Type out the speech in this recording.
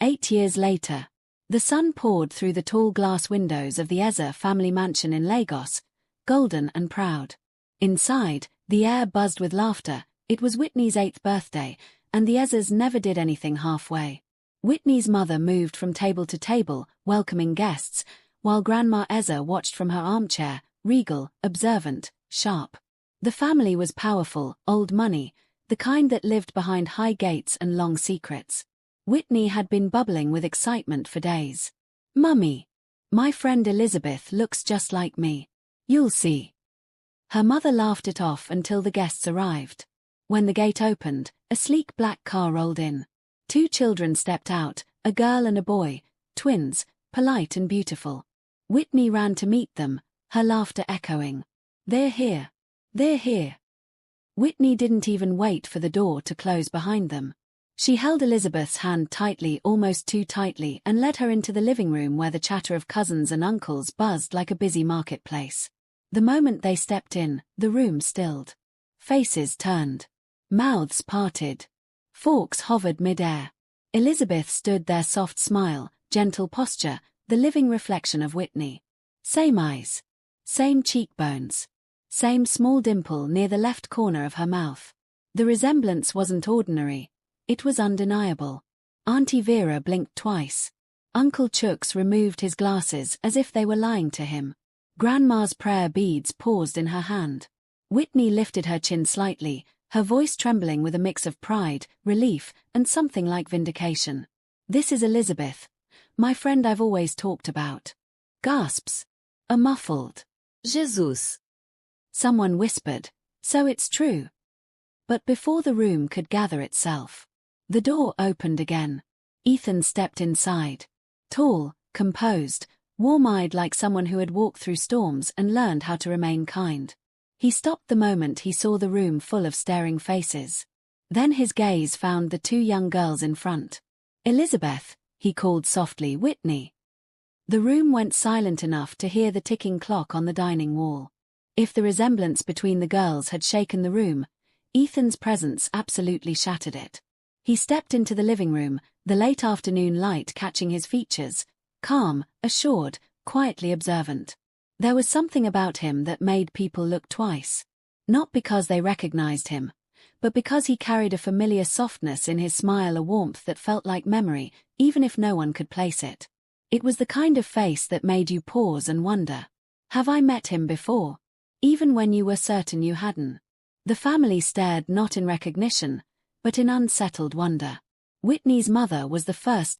8 years later. The sun poured through the tall glass windows of the Eze family mansion in Lagos, golden and proud. Inside, the air buzzed with laughter. It was Whitney's 8th birthday, and the Ezes never did anything halfway. Whitney's mother moved from table to table, welcoming guests, while Grandma Eze watched from her armchair, regal, observant, sharp. The family was powerful, old money, the kind that lived behind high gates and long secrets. Whitney had been bubbling with excitement for days. "Mummy, my friend Elizabeth looks just like me. You'll see." Her mother laughed it off until the guests arrived. When the gate opened, a sleek black car rolled in. 2 children stepped out, a girl and a boy, twins, polite and beautiful. Whitney ran to meet them, her laughter echoing. "They're here. They're here." Whitney didn't even wait for the door to close behind them. She held Elizabeth's hand tightly, almost too tightly, and led her into the living room where the chatter of cousins and uncles buzzed like a busy marketplace. The moment they stepped in, the room stilled. Faces turned. Mouths parted. Forks hovered mid-air. Elizabeth stood there, soft smile, gentle posture, the living reflection of Whitney. Same eyes. Same cheekbones. Same small dimple near the left corner of her mouth. The resemblance wasn't ordinary. It was undeniable. Auntie Vera blinked twice. Uncle Chooks removed his glasses as if they were lying to him. Grandma's prayer beads paused in her hand. Whitney lifted her chin slightly, her voice trembling with a mix of pride, relief, and something like vindication. "This is Elizabeth, my friend I've always talked about." Gasps. A muffled "Jesus." Someone whispered, "So it's true." But before the room could gather itself, the door opened again. Ethan stepped inside. Tall, composed, warm-eyed, like someone who had walked through storms and learned how to remain kind. He stopped the moment he saw the room full of staring faces. Then his gaze found the 2 young girls in front. "Elizabeth," he called softly, "Whitney." The room went silent enough to hear the ticking clock on the dining wall. If the resemblance between the girls had shaken the room, Ethan's presence absolutely shattered it. He stepped into the living room, the late afternoon light catching his features, calm, assured, quietly observant. There was something about him that made people look twice. Not because they recognized him, but because he carried a familiar softness in his smile, a warmth that felt like memory, even if no one could place it. It was the kind of face that made you pause and wonder, "Have I met him before?" Even when you were certain you hadn't. The family stared not in recognition, but in unsettled wonder. Whitney's mother was the first